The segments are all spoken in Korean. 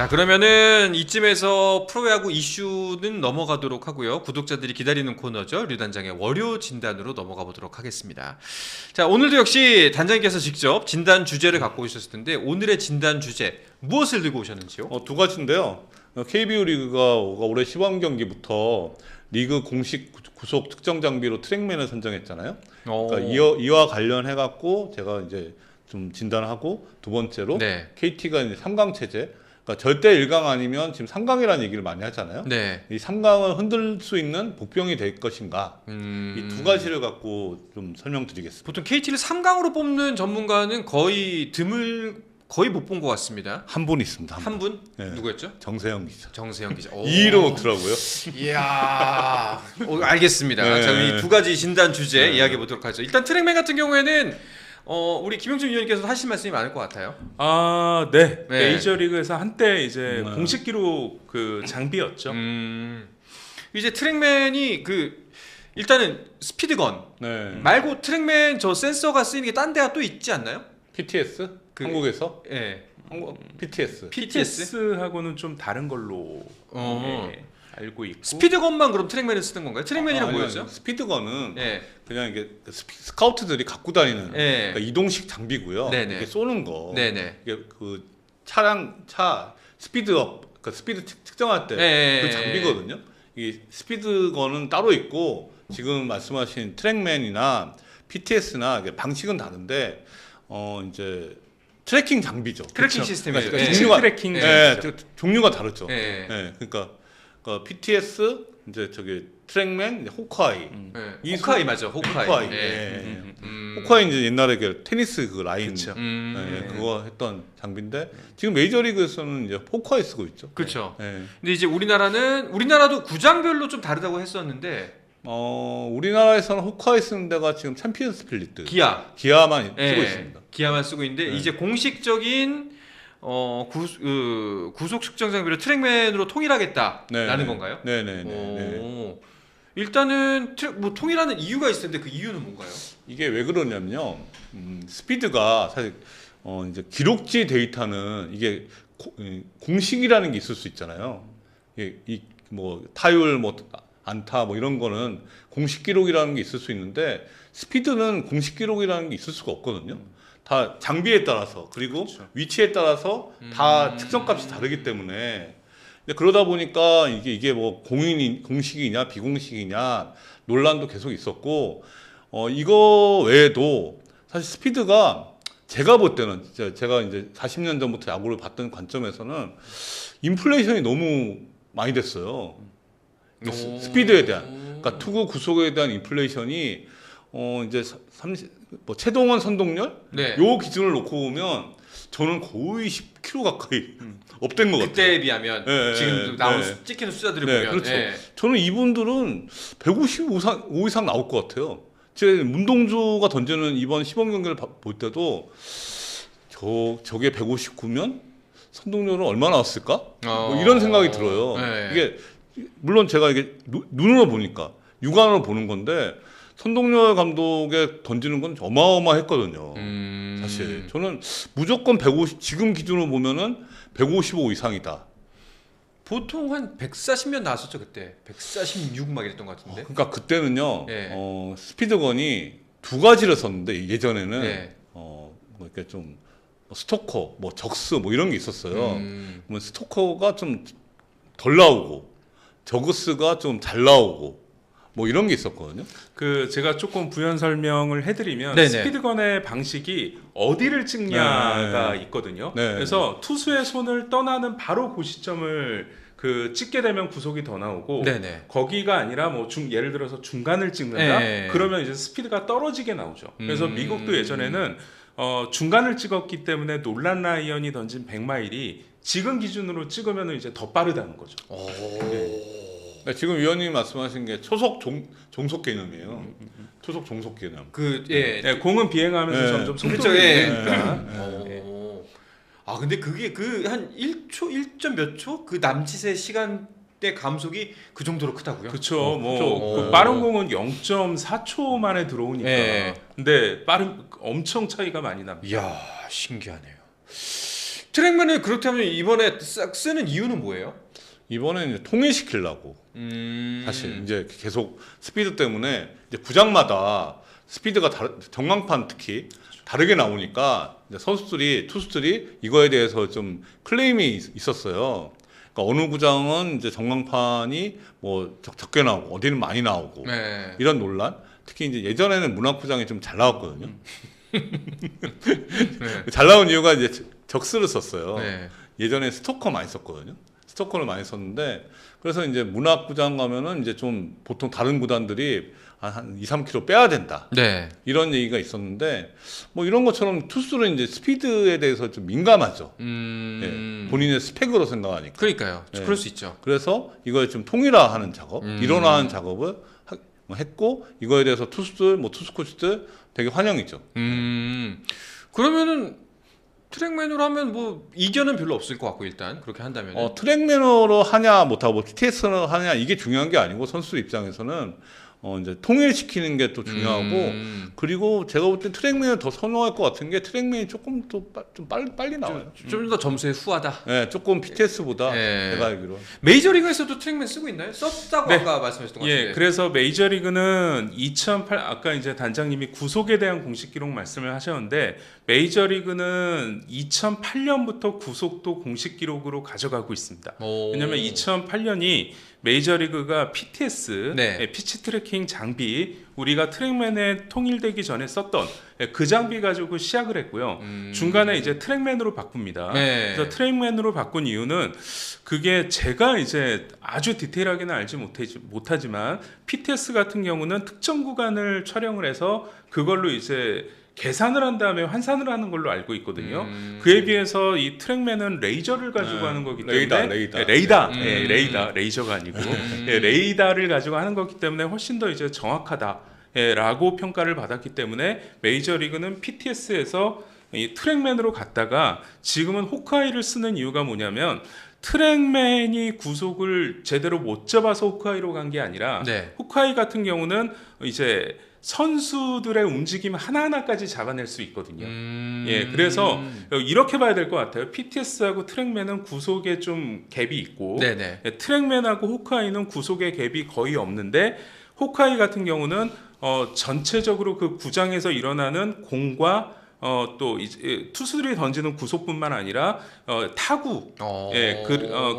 자, 그러면은 이쯤에서 프로야구 이슈는 넘어가도록 하고요. 구독자들이 기다리는 코너죠. 류단장의 월요 진단으로 넘어가 보도록 하겠습니다. 자, 오늘도 역시 단장님께서 직접 진단 주제를 갖고 오셨을 텐데 오늘의 진단 주제 무엇을 들고 오셨는지요? 두 가지인데요. KBO 리그가 올해 시범 경기부터 리그 공식 구속 특정 장비로 트랙맨을 선정했잖아요. 그러니까 이와 관련해 갖고 제가 이제 좀 진단하고, 두 번째로 네. KT가 이제 3강 체제, 그러니까 절대 1강 아니면 지금 3강이라는 얘기를 많이 하잖아요. 네. 이 3강을 흔들 수 있는 복병이 될 것인가, 이 두 가지를 갖고 좀 설명드리겠습니다. 보통 KT를 3강으로 뽑는 전문가는 거의 못 본 것 같습니다. 한 분 있습니다. 한 분? 네. 누구였죠? 정세영 기자. 정세영 기자. 2위로 먹더라고요. 이야, 알겠습니다. 네. 자, 이 두 가지 진단 주제 이야기해 보도록 하죠. 일단 트랙맨 같은 경우에는 우리 김영준 위원님께서 하실 말씀이 많을 것 같아요. 네. 네. 메이저리그에서 한때 이제 공식 기록 그 장비였죠. 이제 트랙맨이 일단은 스피드건 네. 말고 트랙맨 저 센서가 쓰이는 게 딴 데가 또 있지 않나요? PTS? 한국에서? 예. PTS. PTS하고는 좀 다른 걸로 알고 있고. 스피드건만 그럼 트랙맨을 쓰는 건가요? 트랙맨이란 아니요. 뭐였죠? 스피드건은 예. 그냥 이게 스카우트들이 갖고 다니는 예. 그러니까 이동식 장비고요. 네네. 이게 쏘는 거. 네네. 이게 그 차 스피드업, 그러니까 스피드 측정할 때 예. 그 장비거든요. 이 스피드건은 따로 있고, 지금 말씀하신 트랙맨이나 PTS나 방식은 다른데 이제 트래킹 장비죠. 트래킹 그쵸. 시스템이죠. 그러니까 예. 종류가 트래킹 종류가 다르죠. 예. 그러니까 PTS 이제 트랙맨, 호크아이. 예. 호카이 맞죠? 호카이. 예. 예. 호크아이 이제 옛날에 테니스 그 라인, 그쵸. 그거 했던 장비인데 지금 메이저리그에서는 이제 호크아이 쓰고 있죠. 그렇죠. 예. 근데 이제 우리나라도 구장별로 좀 다르다고 했었는데 우리나라에서는 호크아이 쓰는 데가 지금 챔피언스 필리트, 기아만 예. 쓰고 있습니다. 기아만 쓰고 있는데 이제 공식적인 구속 측정 장비를 트랙맨으로 통일하겠다라는 건가요? 네네네. 일단은 통일하는 이유가 있을 텐데 그 이유는 뭔가요? 이게 왜 그러냐면요. 스피드가 사실 이제 기록지 데이터는 이게 공식이라는 게 있을 수 있잖아요. 뭐 타율, 뭐 안타, 뭐 이런 거는 공식 기록이라는 게 있을 수 있는데 스피드는 공식 기록이라는 게 있을 수가 없거든요. 다 장비에 따라서, 그리고 그렇죠. 위치에 따라서 다 측정값이 다르기 때문에. 근데 그러다 보니까 이게 뭐 공식이냐 비공식이냐 논란도 계속 있었고, 이거 외에도 사실 스피드가 제가 볼 때는 제가 이제 40년 전부터 야구를 봤던 관점에서는 인플레이션이 너무 많이 됐어요. 스피드에 대한, 그러니까 투구 구속에 대한 인플레이션이 이제 최동원 선동열 네. 요 기준을 놓고 보면 저는 거의 10kg 가까이 업된 것 같아요. 그때에 비하면 네, 지금 찍히는 숫자들을 네, 보면 그렇죠. 저는 이분들은 155 이상 나올 것 같아요. 제 문동주가 던지는 이번 시범 경기를 볼 때도 저게 159면 선동열은 얼마 나왔을까? 뭐 이런 생각이 들어요. 네. 이게 물론 제가 이게 눈으로 보니까 육안으로 보는 건데 선동열 감독의 던지는 건 어마어마했거든요. 사실 저는 무조건 150, 지금 기준으로 보면은 155 이상이다. 보통 한 140면 나왔었죠 그때. 146 막 이랬던 것 같은데. 그러니까 그때는요. 네. 스피드건이 두 가지를 썼는데 예전에는 네. 뭐 이렇게 좀 스토커, 뭐 적스 뭐 이런 게 있었어요. 뭐 스토커가 좀 덜 나오고 저그스가 좀 잘 나오고 뭐 이런 게 있었거든요. 제가 조금 부연 설명을 해드리면 네네. 스피드건의 방식이 어디를 찍냐가 있거든요. 네. 그래서 투수의 손을 떠나는 바로 그 시점을 찍게 되면 구속이 더 나오고, 네네. 거기가 아니라 뭐 예를 들어서 중간을 찍는다. 네. 그러면 이제 스피드가 떨어지게 나오죠. 그래서 미국도 예전에는 중간을 찍었기 때문에 놀란 라이언이 던진 100마일이 지금 기준으로 찍으면 이제 더 빠르다는 거죠. 네, 지금 위원님이 말씀하신 게 초속 종속 개념이에요. 초속 종속 개념. 예. 공은 비행하면서 네. 점점 속도가 그렇죠. 예. 느니까. 근데 그게 한 1초 1점 몇 초? 그 남짓의 시간대 감속이 그 정도로 크다고요? 그렇죠. 그렇죠. 빠른 공은 0.4초 만에 들어오니까. 예. 근데 엄청 차이가 많이 납니다. 이야, 신기하네요. 트랙맨을 그렇다면 이번에 싹 쓰는 이유는 뭐예요? 이번에 이제 통일시키려고 사실 이제 계속 스피드 때문에 이제 구장마다 스피드가 전광판 특히 다르게 나오니까 이제 선수들이 투수들이 이거에 대해서 좀 클레임이 있었어요. 그러니까 어느 구장은 이제 전광판이 뭐 적게 나오고 어디는 많이 나오고 네. 이런 논란. 특히 이제 예전에는 문학구장이 좀 잘 나왔거든요. 네. 잘 나온 이유가 이제 적스를 썼어요. 네. 예전에 스토커 많이 썼거든요. 스토커를 많이 썼는데 그래서 이제 문학구장 가면은 이제 좀 보통 다른 구단들이 한 2, 3km 빼야 된다. 네. 이런 얘기가 있었는데 뭐 이런 것처럼 투수는 이제 스피드에 대해서 좀 민감하죠. 예, 본인의 스펙으로 생각하니까. 그러니까요. 네. 그럴 수 있죠. 그래서 이걸 좀 통일화하는 작업, 일원화하는 작업을 했고 이거에 대해서 투수들, 뭐 투수 코치들 되게 환영이죠. 그러면은 트랙맨으로 하면 뭐 이견은 별로 없을 것 같고 일단 그렇게 한다면. 트랙맨으로 하냐 못하고 TTS로 하냐 이게 중요한 게 아니고 선수들 입장에서는 이제 통일시키는 게 또 중요하고 그리고 제가 볼 때 트랙맨을 더 선호할 것 같은 게 트랙맨이 조금 또 좀 빨리 나와요. 좀 더 점수에 후하다. 네, 조금 PTS보다 네. 제가 알기로. 메이저리그에서도 트랙맨 쓰고 있나요? 썼다고 네. 아까 말씀하셨던 것 같은데. 예, 그래서 메이저리그는 2008 아까 이제 단장님이 구속에 대한 공식 기록 말씀을 하셨는데 메이저리그는 2008년부터 구속도 공식 기록으로 가져가고 있습니다. 왜냐하면 2008년이 메이저리그가 PTS, 네. 피치 트래킹 장비 우리가 트랙맨에 통일되기 전에 썼던 그 장비 가지고 시작을 했고요. 중간에 이제 트랙맨으로 바꿉니다. 네. 그래서 트랙맨으로 바꾼 이유는 그게 제가 이제 아주 디테일하게는 알지 못하지만 PTS 같은 경우는 특정 구간을 촬영을 해서 그걸로 이제 계산을 한 다음에 환산을 하는 걸로 알고 있거든요. 그에 비해서 이 트랙맨은 레이저를 가지고 하는 거기 때문에 레이저가 아니고 레이더를 가지고 하는 거기 때문에 훨씬 더 이제 정확하다라고 평가를 받았기 때문에 메이저리그는 PTS에서 이 트랙맨으로 갔다가 지금은 호크아이를 쓰는 이유가 뭐냐면 트랙맨이 구속을 제대로 못 잡아서 호크아이로 간 게 아니라 네. 호크아이 같은 경우는 이제 선수들의 움직임 하나하나까지 잡아낼 수 있거든요. 예, 그래서 이렇게 봐야 될 것 같아요. PTS하고 트랙맨은 구속에 좀 갭이 있고, 네네. 예, 트랙맨하고 호크아이는 구속의 갭이 거의 없는데, 호크아이 같은 경우는 전체적으로 그 구장에서 일어나는 공과 또 이제 투수들이 던지는 구속뿐만 아니라 타구, 예,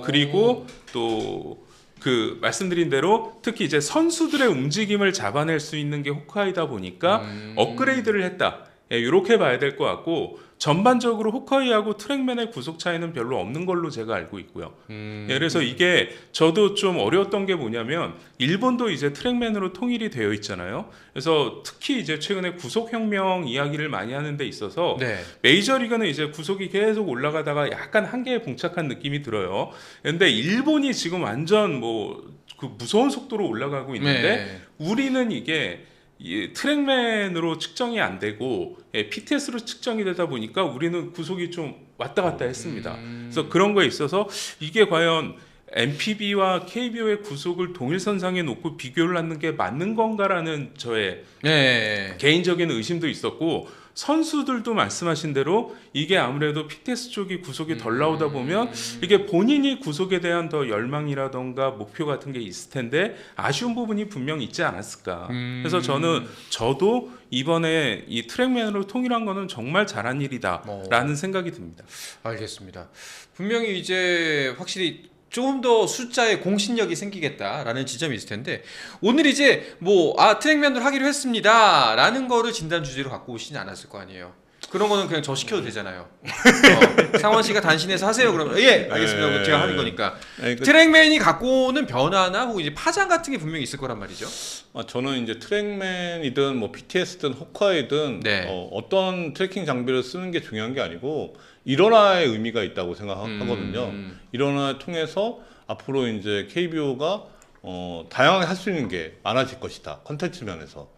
그리고 또 그 말씀드린 대로 특히 이제 선수들의 움직임을 잡아낼 수 있는 게 호크아이다 보니까 업그레이드를 했다. 예, 이렇게 봐야 될 것 같고 전반적으로 호크아이하고 트랙맨의 구속 차이는 별로 없는 걸로 제가 알고 있고요. 예, 그래서 이게 저도 좀 어려웠던 게 뭐냐면 일본도 이제 트랙맨으로 통일이 되어 있잖아요. 그래서 특히 이제 최근에 구속혁명 이야기를 많이 하는 데 있어서 네. 메이저리그는 이제 구속이 계속 올라가다가 약간 한계에 봉착한 느낌이 들어요. 근데 일본이 지금 완전 뭐 그 무서운 속도로 올라가고 있는데 네. 우리는 이게 이 트랙맨으로 측정이 안 되고 PTS로 측정이 되다 보니까 우리는 구속이 좀 왔다 갔다 했습니다. 그래서 그런 거에 있어서 이게 과연 MPB와 KBO의 구속을 동일선상에 놓고 비교를 하는 게 맞는 건가라는 저의 네. 개인적인 의심도 있었고 선수들도 말씀하신 대로 이게 아무래도 PTS 쪽이 구속이 덜 나오다 보면 이게 본인이 구속에 대한 더 열망이라던가 목표 같은 게 있을 텐데 아쉬운 부분이 분명히 있지 않았을까. 그래서 저도 이번에 이 트랙맨으로 통일한 거는 정말 잘한 일이다라는 생각이 듭니다. 알겠습니다. 분명히 이제 확실히 조금 더 숫자에 공신력이 생기겠다라는 지점이 있을 텐데 오늘 이제 뭐 트랙맨으로 하기로 했습니다라는 거를 진단 주제로 갖고 오시진 않았을 거 아니에요. 그런 거는 그냥 저 시켜도 되잖아요. 상원 씨가 단신해서 하세요. 그러면 예 알겠습니다. 제가 하는 거니까. 트랙맨이 갖고 오는 변화나 혹은 이제 파장 같은 게 분명히 있을 거란 말이죠. 저는 이제 트랙맨이든 뭐 PTS든 호크아이든 네. 어떤 트래킹 장비를 쓰는 게 중요한 게 아니고 일원화의 의미가 있다고 생각하거든요. 일원화를 통해서 앞으로 이제 KBO가 다양하게 할 수 있는 게 많아질 것이다. 컨텐츠 면에서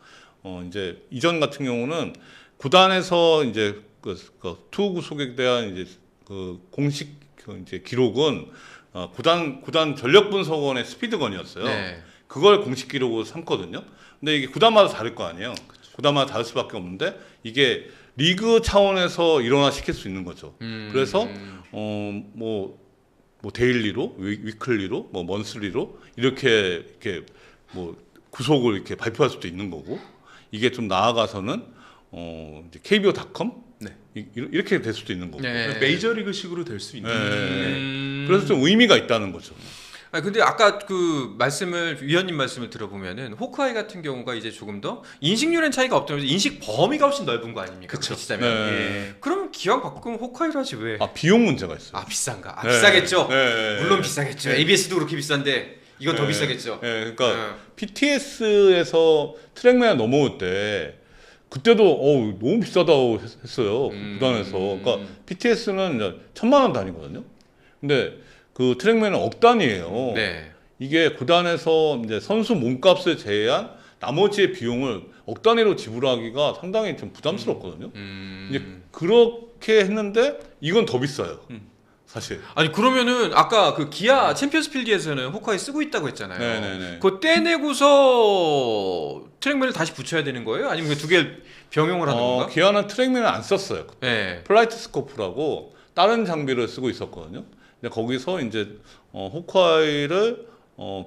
이제 이전 같은 경우는 구단에서 이제 투구 구속에 대한 이제 그 공식 이제 기록은 구단 전력 분석원의 스피드건이었어요. 네. 그걸 공식 기록으로 삼거든요. 근데 이게 구단마다 다를 거 아니에요. 구단마다 다를 수밖에 없는데 이게 리그 차원에서 일원화시킬 수 있는 거죠. 그래서 뭐 데일리로, 위클리로, 뭐 먼슬리로 이렇게 뭐 구속을 이렇게 발표할 수도 있는 거고, 이게 좀 나아가서는 이제 KBO.com 네. 이렇게 될 수도 있는 거고. 네. 메이저리그식으로 될 수 있는. 네. 그래서 좀 의미가 있다는 거죠. 아 근데 아까 그 위원님 말씀을 들어보면은 호크아이 같은 경우가 이제 조금 더 인식률엔 차이가 없다면서 인식 범위가 훨씬 넓은 거 아닙니까? 그쵸. 치자면. 네. 예. 그럼 기왕 바꾸면 호크아이로 하지 왜? 비용 문제가 있어요. 비싼가? 네. 비싸겠죠. 네. 물론 비싸겠죠. 네. ABS도 그렇게 비싼데 이건 더 네. 비싸겠죠. 네. 그러니까 PTS에서 트랙맨 넘어올 때 그때도 너무 비싸다고 했어요. 구단에서. 그러니까 PTS는 1,000만 원 단위거든요. 근데 그 트랙맨은 억 단위예요. 네. 이게 구단에서 이제 선수 몸값을 제외한 나머지의 비용을 억 단위로 지불하기가 상당히 좀 부담스럽거든요. 이제 그렇게 했는데 이건 더 비싸요. 사실. 아니 그러면은 아까 그 기아 챔피언스필드에서는 호크아이 쓰고 있다고 했잖아요. 네네네. 그거 떼내고서 트랙맨을 다시 붙여야 되는 거예요? 아니면 그 두 개를 병용을 하는 건가? 기아는 트랙맨을 안 썼어요. 네. 플라이트 스코프라고 다른 장비를 쓰고 있었거든요. 근데 거기서 이제 호크아이를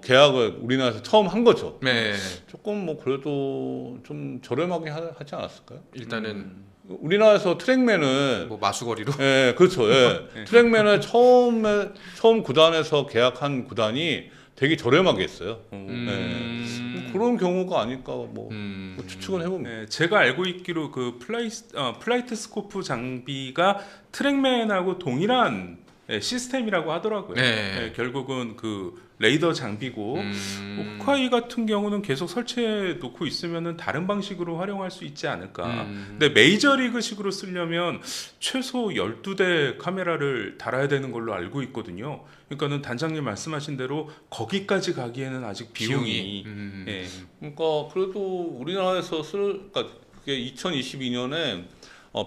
계약을 우리나라에서 처음 한 거죠. 네. 조금 뭐 그래도 좀 저렴하게 하지 않았을까요? 일단은 우리나라에서 트랙맨을 뭐 마수거리로. 예, 그렇죠. 예. 트랙맨을 처음 구단에서 계약한 구단이 되게 저렴하게 했어요. 그런 경우가 아닐까 뭐 추측은 해봅니다. 네, 제가 알고 있기로 그 플라이트 스코프 장비가 트랙맨하고 동일한 시스템이라고 하더라고요. 네. 결국은 그 레이더 장비고 호크아이 같은 경우는 계속 설치해 놓고 있으면은 다른 방식으로 활용할 수 있지 않을까. 근데 메이저리그식으로 쓰려면 최소 12대 카메라를 달아야 되는 걸로 알고 있거든요. 그러니까는 단장님 말씀하신 대로 거기까지 가기에는 아직 비용이 예. 그러니까 그래도 우리나라에서 그러니까 그게 2022년에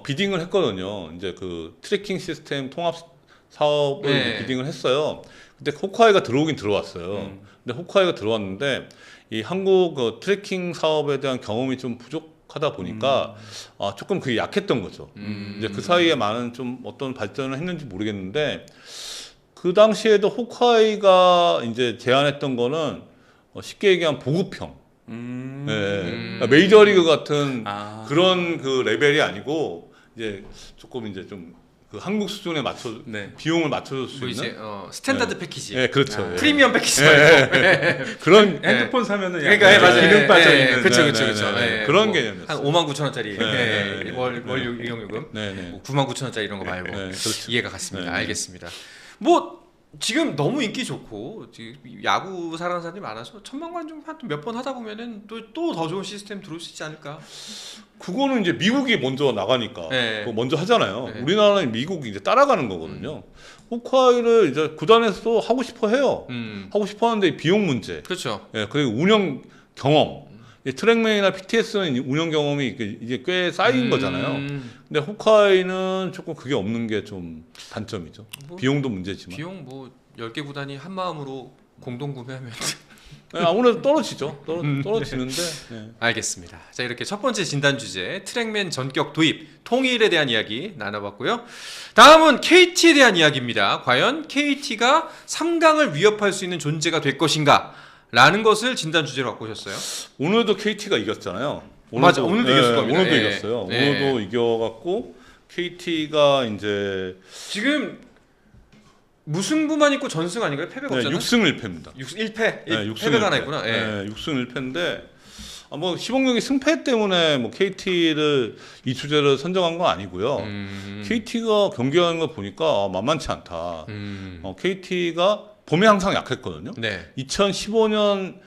비딩을 했거든요. 이제 그 트래킹 시스템 통합 사업을 네. 비딩을 했어요. 근데 호크아이가 들어오긴 들어왔어요. 근데 호크아이가 들어왔는데 이 한국 트래킹 사업에 대한 경험이 좀 부족하다 보니까 조금 그게 약했던 거죠. 이제 그 사이에 많은 좀 어떤 발전을 했는지 모르겠는데 그 당시에도 호크아이가 이제 제안했던 거는 쉽게 얘기하면 보급형. 그러니까 메이저리그 같은 그런 그 레벨이 아니고 이제 조금 이제 좀 그 한국 수준에 맞춰 비용을 맞춰줄 수 뭐 있는 이제 스탠다드 패키지. 네, 그렇죠. 예. 프리미엄 패키지 말고. 그런 핸드폰 사면은 그러니까 약간 기능 빠져 있는 그렇죠. 그런 개념이었어요. 한 59,000원짜리 네. 월 이용요금 네. 99,000원짜리 이런 거 말고 그렇죠. 이해가 갔습니다. 네. 알겠습니다. 뭐 지금 너무 인기 좋고 야구 사랑하는 사람들이 많아서 1,000만 관 좀 몇 번 하다 보면은 또 더 좋은 시스템 들어올 수 있지 않을까? 그거는 이제 미국이 먼저 나가니까 네. 그거 먼저 하잖아요. 네. 우리나라는 미국이 이제 따라가는 거거든요. 호크아이를 이제 구단에서도 하고 싶어 해요. 하고 싶어 하는데 비용 문제. 그렇죠. 예, 그리고 운영 경험. 트랙맨이나 PTS는 운영 경험이 이제 꽤 쌓인 거잖아요. 근데 호크아이는 조금 그게 없는 게 좀 단점이죠. 뭐, 비용도 문제지만. 비용 뭐 10개 구단이 한 마음으로 공동 구매하면 네, 아무래도 떨어지죠. 떨어지는데. 네. 알겠습니다. 자, 이렇게 첫 번째 진단 주제 트랙맨 전격 도입 통일에 대한 이야기 나눠봤고요. 다음은 KT에 대한 이야기입니다. 과연 KT가 3강을 위협할 수 있는 존재가 될 것인가? 라는 것을 진단 주제로 갖고 오셨어요. 오늘도 KT가 이겼잖아요. 맞아, 오늘도 이겼을 겁니다. 오늘도 예. 이겼어요. 예. 오늘도 이겨갖고 KT가 이제 지금 무승부만 있고 전승 아닌가요? 패배가 없잖아요. 6승 1패입니다. 1패. 네, 6승 패배가 1패. 하나 있구나. 예. 네, 6승 1패인데 뭐 시범경기 승패 때문에 뭐 KT를 이 주제를 선정한 건 아니고요. KT가 경기하는 거 보니까 만만치 않다. KT가 봄에 항상 약했거든요. 네. 2015년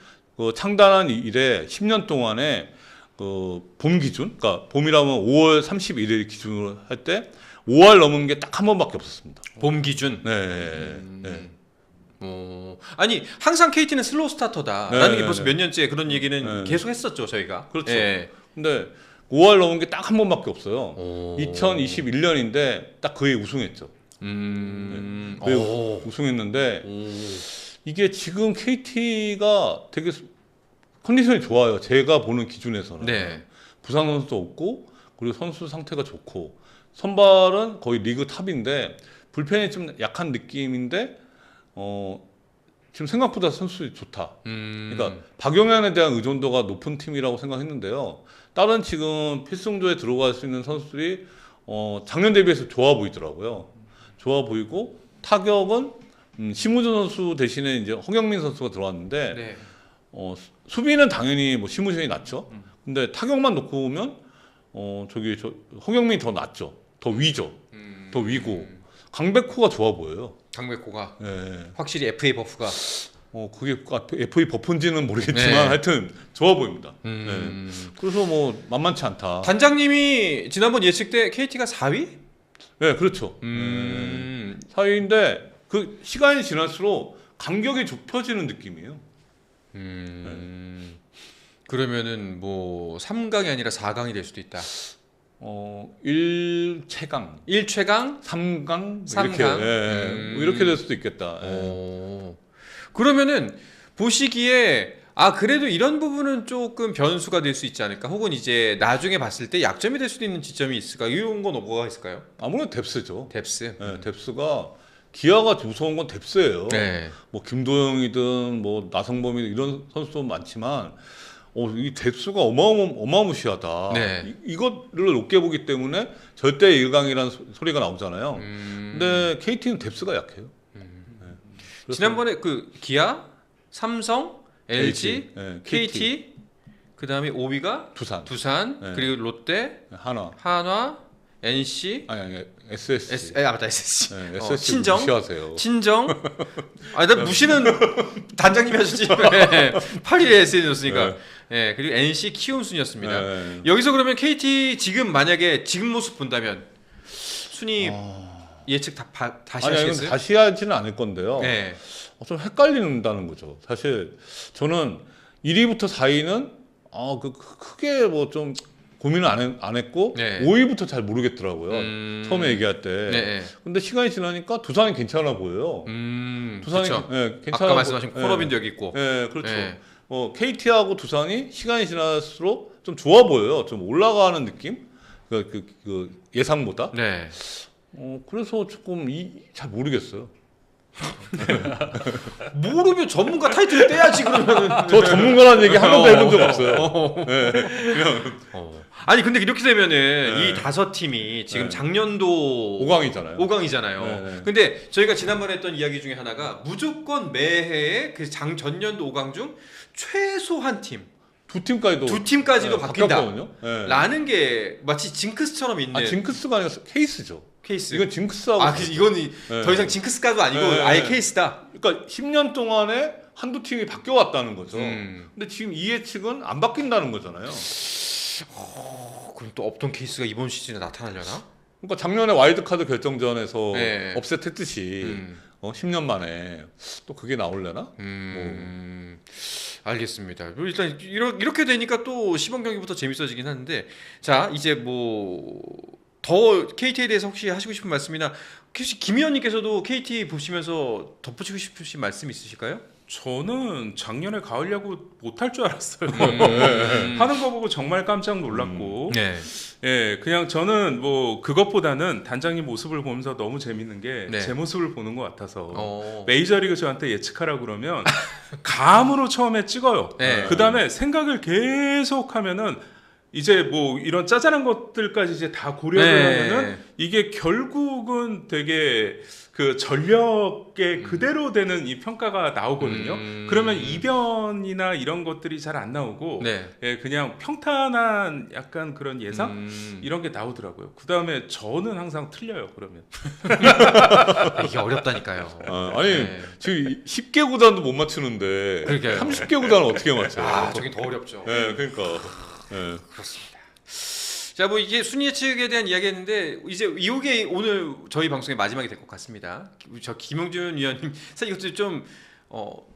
창단한 이래 10년 동안에 봄 기준, 그러니까 봄이라면 5월 31일 기준으로 할 때 5월 넘은 게 딱 한 번밖에 없었습니다. 봄 기준. 네. 아니 항상 KT는 슬로우 스타터다라는 네, 게 벌써 네. 몇 년째 그런 얘기는 네. 계속 했었죠 저희가. 그렇죠. 예. 근데 5월 넘은 게 딱 한 번밖에 없어요. 오. 2021년인데 딱 그해 우승했죠. 그해 오. 우승했는데 오. 이게 지금 KT가 되게 컨디션이 좋아요. 제가 보는 기준에서는. 네. 부상 선수도 없고 그리고 선수 상태가 좋고 선발은 거의 리그 탑인데 불펜이 좀 약한 느낌인데 지금 생각보다 선수들이 좋다. 그러니까 박용현에 대한 의존도가 높은 팀이라고 생각했는데요. 다른 지금 필승조에 들어갈 수 있는 선수들이 작년 대비해서 좋아 보이더라고요. 좋아 보이고 타격은 심우준 선수 대신에 이제 허경민 선수가 들어왔는데 네. 수비는 당연히 뭐 심우준이 낫죠. 근데 타격만 놓고 보면 허경민이 더 낫죠. 더 위죠. 더 위고 강백호가 좋아 보여요. 강백호가 예. 확실히 FA 버프가 그게 FA 버프인지는 모르겠지만 네. 하여튼 좋아 보입니다. 네. 그래서 뭐 만만치 않다. 단장님이 지난번 예측 때 KT가 4위? 네, 그렇죠. 4위인데 그 시간이 지날수록 간격이 좁혀지는 느낌이에요. 그러면은 뭐 3강이 아니라 4강이 될 수도 있다. 1최강, 1최강? 3강, 3강? 뭐 이렇게 될 수도 있겠다. 예. 그러면은 보시기에 그래도 이런 부분은 조금 변수가 될 수 있지 않을까? 혹은 이제 나중에 봤을 때 약점이 될 수도 있는 지점이 있을까? 이런 건 뭐가 있을까요? 아무래도 뎁스죠. 뎁스. 예, 뎁스가 기아가 무서운 건 뎁스예요. 네. 뭐 김도영이든 뭐 나성범이든 이런 선수도 많지만 이 뎁스가 어마무시하다. 네. 이거를 높게 보기 때문에 절대 1강이라는 소리가 나오잖아요. 근데 KT는 뎁스가 약해요. 그래서 지난번에 그 기아, 삼성, LG, 네, KT, 그다음에 5위가 두산, 네. 그리고 롯데, 한화, NC, 아니 SSC. 맞다 SSC. 네, SSC 친정, 무시하세요. 친정. 나 무시는 단장님이 하셨지. 8위에 SSC 줬으니까. 네. 네, 그리고 NC 키움 순이었습니다. 네. 여기서 그러면 KT 지금 만약에 지금 모습 본다면 순위 예측 다시 아니, 이건 하시겠어요? 다시 하지는 않을 건데요. 네. 좀 헷갈린다는 거죠. 사실 저는 1위부터 4위는 크게 뭐 좀 고민을 안 했고 네. 5위부터 잘 모르겠더라고요. 처음에 얘기할 때. 네. 근데 시간이 지나니까 두산이 괜찮아 보여요. 두산이 그렇죠. 괜찮아. 아까 말씀하신 코너빈도 여기 있고. 네, 그렇죠. 네. KT하고 두산이 시간이 지날수록 좀 좋아 보여요. 좀 올라가는 느낌? 그 예상보다. 네. 그래서 조금 잘 모르겠어요. 모르면 전문가 타이틀을 떼야지 그러면은. 저 전문가라는 얘기 한 번도 해본 적 없어요. 네. 아니 근데 이렇게 되면은 이 5팀이 지금 네. 작년도 5강이잖아요. 5강이잖아요. 네. 근데 저희가 지난번에 했던 이야기 중에 하나가 무조건 매해에 그 전년도 5강 중 최소 한 팀, 두 팀까지도 두 팀까지도 바뀐다. 바뀌었거든요. 네. 라는 게 마치 징크스처럼 있는 징크스가 아니라 케이스죠. 케이스. 이건 징크스하고. 이건 네. 더 이상 징크스가도 아니고 네. 아예 케이스다. 그러니까 10년 동안에 한두 팀이 바뀌어왔다는 거죠. 음. 근데 지금 이 예측은 안 바뀐다는 거잖아요. 그럼 또 없던 케이스가 이번 시즌에 나타나려나? 그러니까 작년에 와일드카드 결정전에서 네. 업셋했듯이 10년 만에 또 그게 나오려나? 알겠습니다. 일단 이렇게 되니까 또 시범 경기부터 재밌어지긴 하는데 자 이제 뭐 더 KT에 대해서 혹시 하시고 싶은 말씀이나 혹시 김 의원님께서도 KT 보시면서 덧붙이고 싶으신 말씀 있으실까요? 저는 작년에 가을 야구 못할 줄 알았어요. 하는 거 보고 정말 깜짝 놀랐고, 네. 예, 그냥 저는 뭐 그것보다는 단장님 모습을 보면서 너무 재밌는 게 제 네. 모습을 보는 것 같아서 어. 메이저리그 저한테 예측하라 그러면 감으로 처음에 찍어요. 네. 그 다음에 생각을 계속 하면은 이제 뭐 이런 짜잘한 것들까지 이제 다 고려를 네. 하면은 이게 결국은 되게 그 전력에 그대로 되는 이 평가가 나오거든요. 그러면 이변이나 이런 것들이 잘 안 나오고 네. 예, 그냥 평탄한 약간 그런 예상 이런 게 나오더라고요. 그 다음에 저는 항상 틀려요. 그러면 이게 어렵다니까요. 아니 네. 지금 10개 구단도 못 맞추는데 그러니까요. 30개 구단을 어떻게 맞춰요? 저긴 더 어렵죠. 네, 그러니까. 네. 그렇습니다. 자, 뭐 이게 순위 예측에 대한 이야기했는데 이제 이게 오늘 저희 방송의 마지막이 될 것 같습니다. 저 김용준 위원님 사실 이것도 좀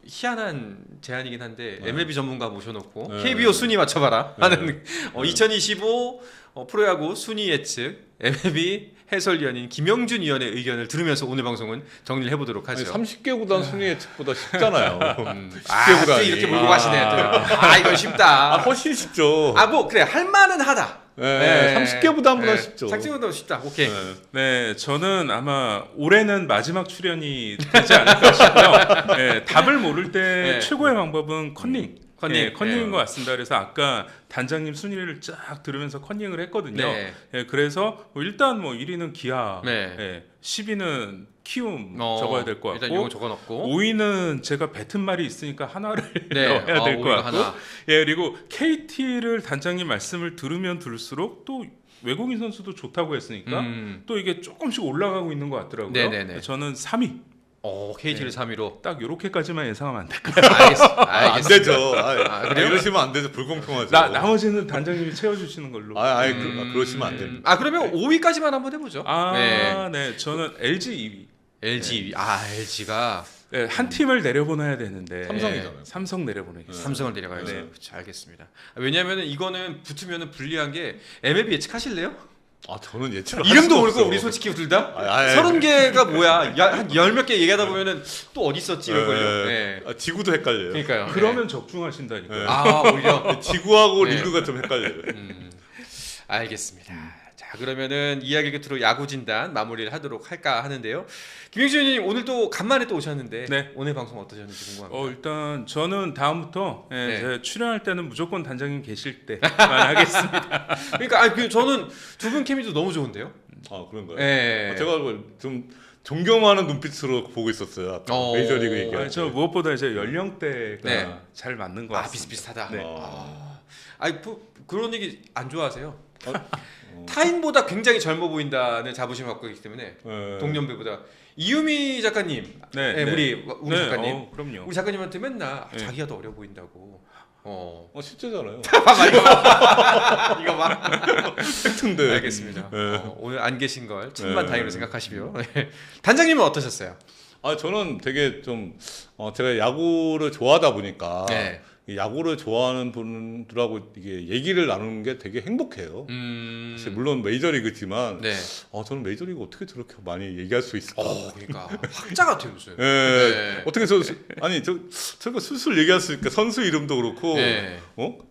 희한한 제안이긴 한데 네. MLB 전문가 모셔놓고 네. KBO 순위 맞춰봐라 네. 하는 2025 프로야구 순위 예측 MLB 해설위원인 김영준 위원의 의견을 들으면서 오늘 방송은 정리를 해보도록 하죠. 30개 구단 순위 예측보다 쉽잖아요. 10개 또 구단이. 이렇게 몰고 가시네. 이건 쉽다. 훨씬 쉽죠. 뭐 그래 할 만은 하다. 네, 30개 구단보다 네. 쉽죠. 30개보다 쉽다. 오케이. 네. 네, 저는 아마 올해는 마지막 출연이 되지 않을까 싶고요. 네, 답을 모를 때 네. 최고의 방법은 컨닝. 컨닝. 네, 컨닝인 네. 것 같습니다. 그래서 아까 단장님 순위를 쫙 들으면서 컨닝을 했거든요. 네. 네, 그래서 일단 1위는 기아, 네. 10위는 키움 적어야 될 것 일단 같고, 이거 적어놓고. 5위는 제가 뱉은 말이 있으니까 하나를 네. 넣어야 될 것 오히려 같고, 하나. 예, 그리고 KT를 단장님 말씀을 들으면 들을수록 또 외국인 선수도 좋다고 했으니까 또 이게 조금씩 올라가고 있는 것 같더라고요. 네네네. 저는 3위. KT를 네. 3위로. 딱 요렇게까지만 예상하면 안 될까요? 안 되죠. 그래요? 이러시면 안 되죠. 불공평하죠. 나머지는 단장님이 채워주시는 걸로. 그러시면 안 됩니다. 그러면 5위까지만 한번 해보죠. 네. 저는 LG 2위. LG. LG가 네, 한 팀을 내려보내야 되는데 삼성이잖아요. 삼성 내려보내겠습니다. 삼성을 내려가야죠. 네. 그렇죠. 알겠습니다. 왜냐하면 이거는 붙으면 불리한 게 MLB 예측하실래요? 저는 예측을 이름도 모르고 우리 솔직히 둘 다 30개가 뭐야? 한 열 몇 개 얘기하다 보면은 또 어디 있었지 이런 걸요. 네. 지구도 헷갈려요. 그러니까요. 그러면 적중하신다니까. 네. 오히려 지구하고 네. 리그가 좀 헷갈려요. 알겠습니다. 자 그러면은 이야기 끝으로 야구 진단 마무리를 하도록 할까 하는데요. 김영준 의원님 오늘 또 간만에 또 오셨는데 네. 오늘 방송 어떠셨는지 궁금합니다. 일단 저는 다음부터 네. 제가 출연할 때는 무조건 단장님 계실 때만 하겠습니다. 그러니까 저는 두 분 케미도 너무 좋은데요. 그런가요? 네. 제가 좀 존경하는 눈빛으로 보고 있었어요. 아까 메이저리그 얘기할 때. 저 무엇보다 이제 연령대가 네. 잘 맞는 것 같습니다. 비슷비슷하다. 네. 그런 얘기 안 좋아하세요? 타인보다 굉장히 젊어 보인다는 자부심을 갖고 있기 때문에 동년배보다 이유미 작가님, 네. 우리 작가님, 그럼요. 우리 작가님한테 맨날 네. 자기가 더 어려 보인다고. 실제잖아요. 이거 봐. 팩트인데. 알겠습니다. 오늘 안 계신 걸 천만 네. 다행으로 생각하시고요. 단장님은 어떠셨어요? 저는 되게 좀 제가 야구를 좋아하다 보니까 네. 이 야구를 좋아하는 분들하고 이게 얘기를 나누는 게 되게 행복해요. 사실 물론 메이저리그지만 네. 저는 메이저리그 어떻게 저렇게 많이 얘기할 수 있을까? 그러니까 학자 같아요, 무슨. 네. 어떻게 저거 술술 얘기할 수 있을까? 선수 이름도 그렇고 네.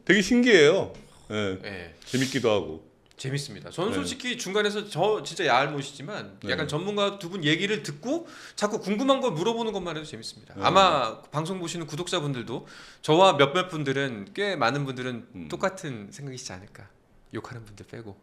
되게 신기해요. 네. 네. 재밌기도 하고. 재밌습니다. 저는 네. 솔직히 중간에서 저 진짜 야알못이지만 네. 약간 전문가 두 분 얘기를 듣고 자꾸 궁금한 걸 물어보는 것만 해도 재밌습니다. 네. 아마 방송 보시는 구독자분들도 저와 몇몇 분들은 꽤 많은 분들은 똑같은 생각이시지 않을까. 욕하는 분들 빼고.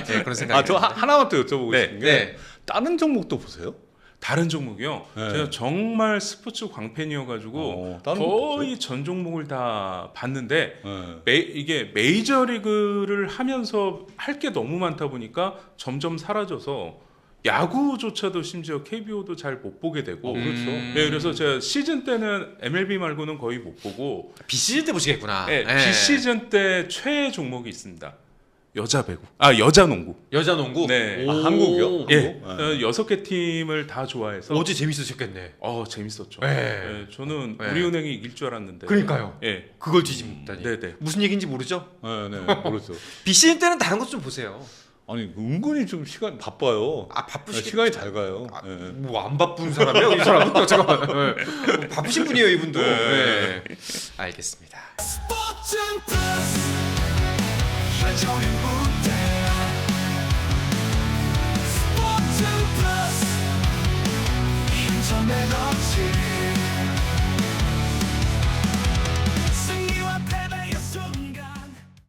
네, 그런 생각이 저 듭니다. 하나만 또 여쭤보고 네. 싶은 게 네. 다른 종목도 보세요? 다른 종목이요. 네. 제가 정말 스포츠 광팬이어가지고 다른 것도 거의 전 종목을 다 봤는데 네. 이게 메이저리그를 하면서 할 게 너무 많다 보니까 점점 사라져서 야구조차도 심지어 KBO도 잘 못 보게 되고 그렇죠. 네, 그래서 제가 시즌 때는 MLB 말고는 거의 못 보고 비시즌 때 보시겠구나. 네, 네. 비시즌 때 최애 종목이 있습니다. 여자 배구. 여자 농구. 여자 농구. 네. 한국이요? 예. 한국? 6개 팀을 다 좋아해서 어제 재밌으셨겠네. 재밌었죠. 네. 네, 저는 네. 우리은행이 이길 줄 알았는데. 그러니까요. 예. 그걸 뒤집다니. 네네. 무슨 얘기인지 모르죠? 네, 모르죠. 비시즌 때는 다른 것 좀 보세요. 아니 은근히 좀 시간 바빠요. 바쁘시겠. 시간이 잘 가요. 뭐 안 바쁜 사람이에요? 이 사람은 잠깐만. 네. 바쁘신 분이에요, 이분도. 네. 네. 알겠습니다. 스포츠는 플러스 한정의 무대 스포츠는 플러스 인터넷